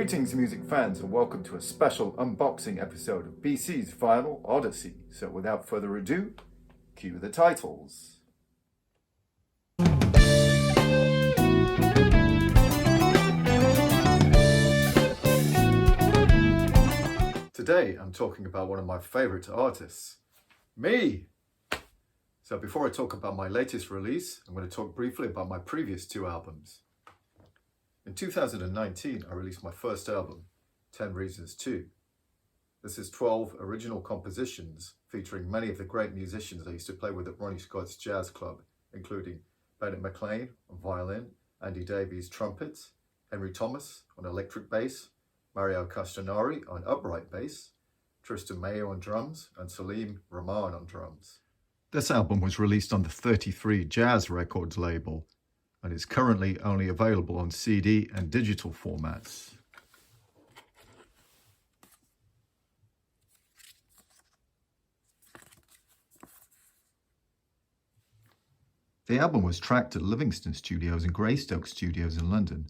Greetings music fans and welcome to a special unboxing episode of BC's vinyl Odyssey. So without further ado, cue the titles. Today I'm talking about one of my favourite artists, me! So before I talk about my latest release, I'm going to talk briefly about my previous two albums. In 2019, I released my first album, 10 Reasons 2. This is 12 original compositions featuring many of the great musicians I used to play with at Ronnie Scott's Jazz Club, including Bennett McLean on violin, Andy Davies trumpet, Henry Thomas on electric bass, Mario Castanari on upright bass, Tristan Mayo on drums, and Salim Rahman on drums. This album was released on the 33 Jazz Records label, and is currently only available on CD and digital formats. The album was tracked at Livingston Studios and Greystoke Studios in London.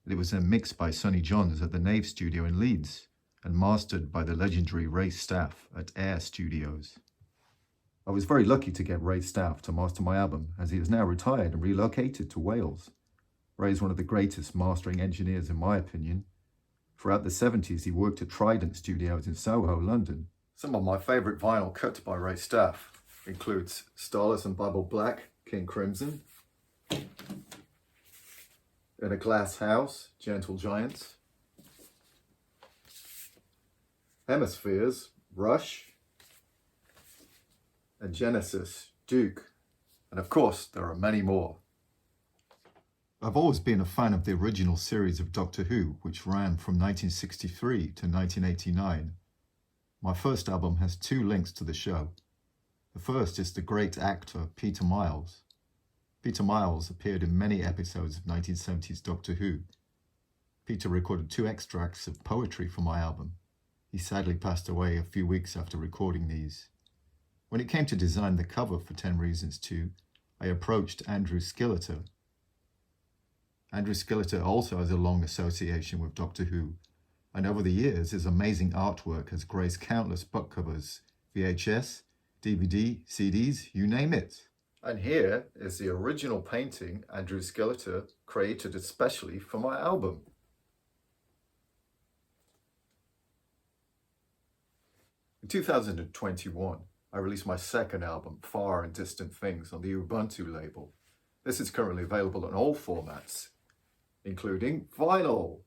It was then mixed by Sonny Johns at the Nave Studio in Leeds and mastered by the legendary Ray Staff at Air Studios. I was very lucky to get Ray Staff to master my album, as he is now retired and relocated to Wales. Ray is one of the greatest mastering engineers in my opinion. Throughout the 70s he worked at Trident Studios in Soho, London. Some of my favourite vinyl cut by Ray Staff includes Starless and Bible Black, King Crimson, In a Glass House, Gentle Giants, Hemispheres, Rush, and Genesis, Duke, and of course there are many more. I've always been a fan of the original series of Doctor Who, which ran from 1963 to 1989. My first album has two links to the show. The first is the great actor Peter Miles. Peter Miles appeared in many episodes of 1970s Doctor Who. Peter recorded two extracts of poetry for my album. He sadly passed away a few weeks after recording these. When it came to design the cover for 10 Reasons 2, I approached Andrew Skilleter. Andrew Skilleter also has a long association with Doctor Who, and over the years his amazing artwork has graced countless book covers, VHS, DVD, CDs, you name it. And here is the original painting Andrew Skilleter created especially for my album. In 2021, I released my second album, Far and Distant Things, on the Ubuntu label. This is currently available in all formats, including vinyl.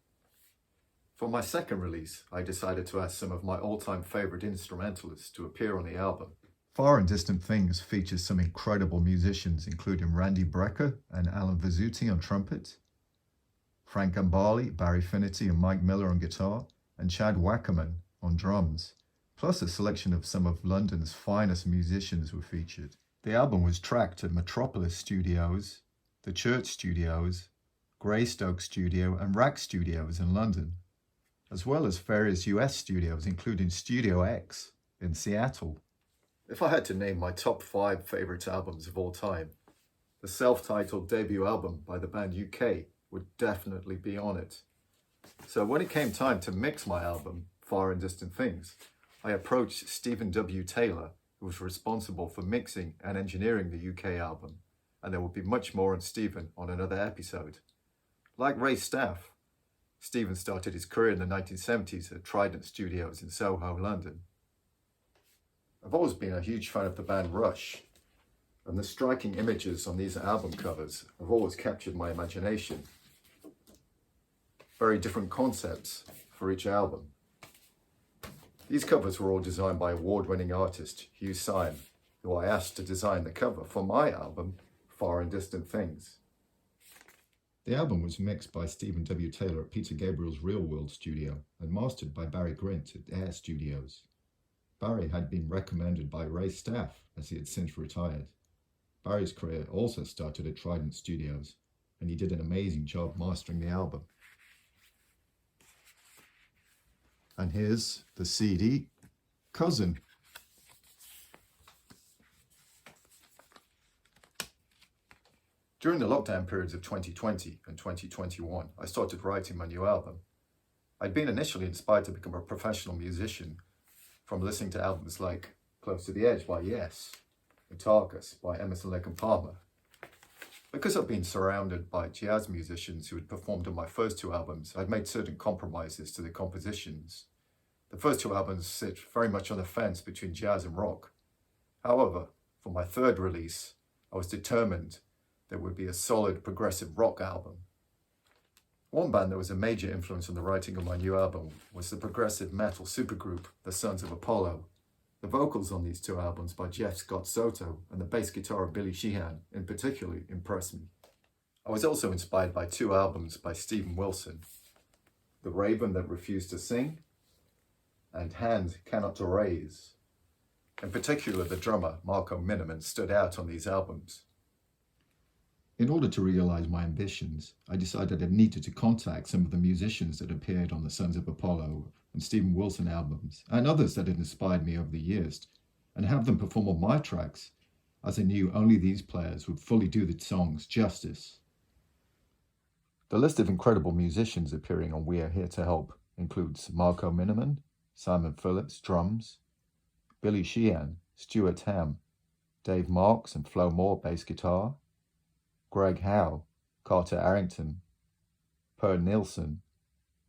For my second release, I decided to ask some of my all-time favourite instrumentalists to appear on the album. Far and Distant Things features some incredible musicians, including Randy Brecker and Alan Vizzuti on trumpet, Frank Gambale, Barry Finnerty and Mike Miller on guitar, and Chad Wackerman on drums. Plus a selection of some of London's finest musicians were featured. The album was tracked at Metropolis Studios, the Church Studios, Greystoke Studio and Rack Studios in London, as well as various US studios including Studio X in Seattle. If I had to name my top 5 favourite albums of all time, the self-titled debut album by the band UK would definitely be on it. So when it came time to mix my album, Far and Distant Things, I approached Stephen W. Taylor, who was responsible for mixing and engineering the UK album, and there will be much more on Stephen on another episode. Like Ray Staff, Stephen started his career in the 1970s at Trident Studios in Soho, London. I've always been a huge fan of the band Rush, and the striking images on these album covers have always captured my imagination. Very different concepts for each album. These covers were all designed by award-winning artist Hugh Syme, who I asked to design the cover for my album, Far and Distant Things. The album was mixed by Stephen W. Taylor at Peter Gabriel's Real World studio and mastered by Barry Grint at Air Studios. Barry had been recommended by Ray Staff, as he had since retired. Barry's career also started at Trident Studios, and he did an amazing job mastering the album. And here's the CD, Cousin. During the lockdown periods of 2020 and 2021, I started writing my new album. I'd been initially inspired to become a professional musician from listening to albums like Close to the Edge by Yes, and Targus by Emerson, Lake and Palmer. Because I've been surrounded by jazz musicians who had performed on my first two albums, I'd made certain compromises to the compositions. The first two albums sit very much on the fence between jazz and rock. However, for my third release, I was determined there would be a solid progressive rock album. One band that was a major influence on the writing of my new album was the progressive metal supergroup The Sons of Apollo. The vocals on these two albums by Jeff Scott Soto and the bass guitar of Billy Sheehan in particular impressed me. I was also inspired by two albums by Steven Wilson, The Raven That Refused to Sing and Hand Cannot Raise. In particular, the drummer Marco Miniman stood out on these albums. In order to realize my ambitions, I decided I needed to contact some of the musicians that appeared on the Sons of Apollo and Steven Wilson albums, and others that had inspired me over the years, and have them perform on my tracks, as I knew only these players would fully do the songs justice. The list of incredible musicians appearing on We Are Here to Help includes Marco Miniman, Simon Phillips, drums, Billy Sheehan, Stuart Ham, Dave Marks and Flo Moore, bass guitar, Greg Howe, Carter Arrington, Per Nilsson,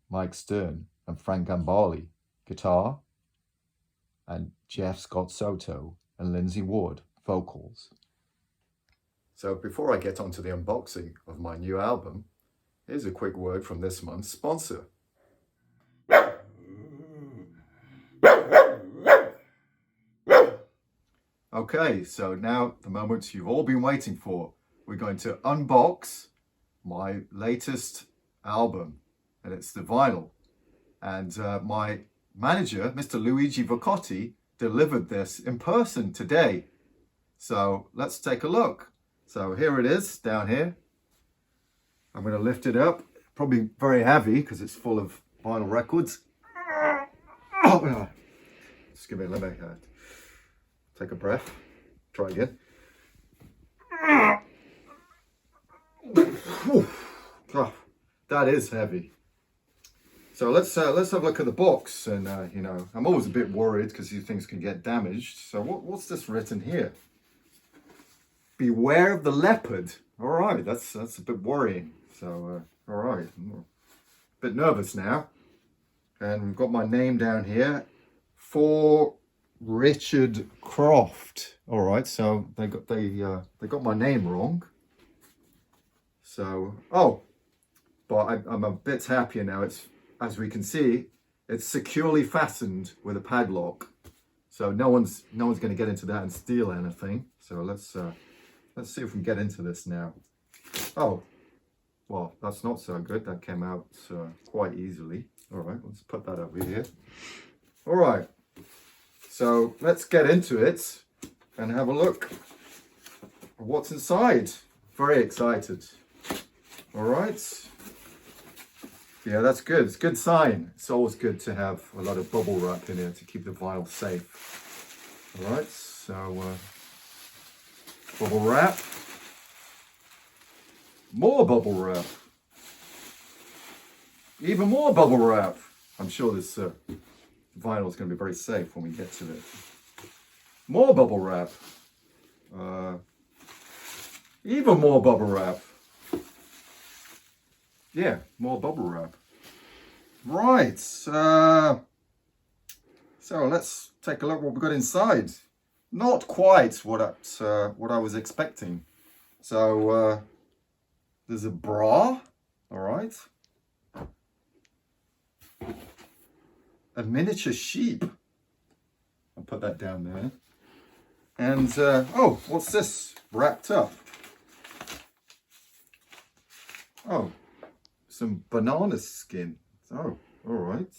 Mike Stern and Frank Gambale, guitar, and Jeff Scott Soto and Lindsay Ward, vocals. So before I get on to the unboxing of my new album, here's a quick word from this month's sponsor. Okay, so now the moment you've all been waiting for. We're going to unbox my latest album, and it's the vinyl. And my manager, Mr. Luigi Vocotti, delivered this in person today. So let's take a look. So here it is, down here. I'm going to lift it up. Probably very heavy because it's full of vinyl records. Just give me a minute. Take a breath. Try again. Oh, that is heavy. So let's have a look at the box, and you know, I'm always a bit worried because these things can get damaged. So what's this written here? Beware of the leopard. All right, that's a bit worrying. So all right, I'm a bit nervous now. And we've got my name down here for Richard Croft. All right, so they got my name wrong. So but I'm a bit happier now. It's, as we can see, it's securely fastened with a padlock, so no one's going to get into that and steal anything. So let's see if we can get into this now. Oh, well, that's not so good. That came out quite easily. All right, let's put that over here. All right, so let's get into it and have a look at what's inside. Very excited. All right. Yeah, that's good. It's a good sign. It's always good to have a lot of bubble wrap in here to keep the vinyl safe. All right, so bubble wrap. More bubble wrap. Even more bubble wrap. I'm sure this vinyl is going to be very safe when we get to it. More bubble wrap. Even more bubble wrap. Yeah, more bubble wrap. Right, so let's take a look what we've got inside. Not quite what I was expecting. So there's a bra, all right. A miniature sheep. I'll put that down there. And oh, what's this wrapped up? Oh, some banana skin. Oh, all right.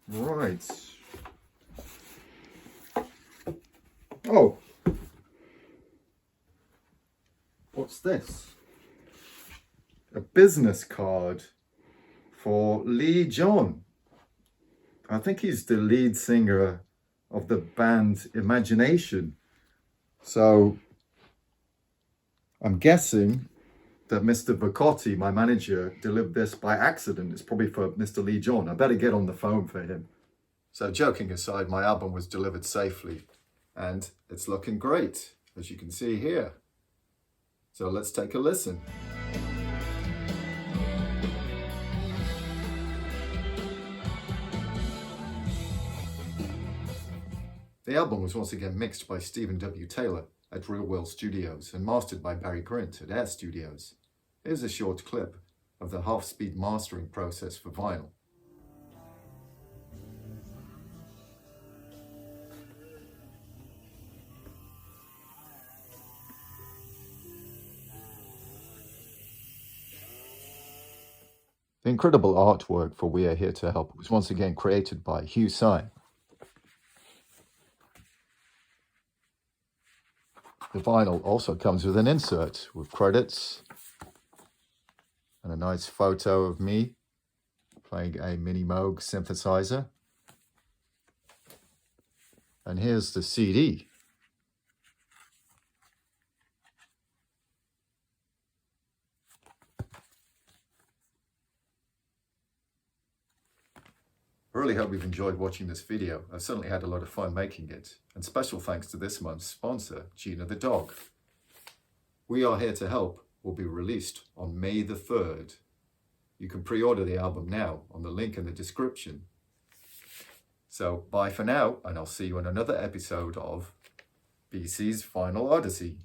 Right. Oh, what's this? A business card for Lee John. I think he's the lead singer of the band Imagination. So I'm guessing that Mr. Vacotti, my manager, delivered this by accident. It's probably for Mr. Lee John. I better get on the phone for him. So joking aside, my album was delivered safely and it's looking great, as you can see here. So let's take a listen. The album was once again mixed by Stephen W. Taylor at Real World Studios and mastered by Barry Grint at Air Studios. Here's a short clip of the half-speed mastering process for vinyl. The incredible artwork for We Are Here to Help was once again created by Hugh Syme. The vinyl also comes with an insert with credits and a nice photo of me playing a Mini Moog synthesizer. And here's the CD. I really hope you've enjoyed watching this video. I've certainly had a lot of fun making it. And special thanks to this month's sponsor, Gina the dog. We Are Here to Help will be released on May the 3rd. You can pre-order the album now on the link in the description. So bye for now, and I'll see you in another episode of BC's Final Odyssey.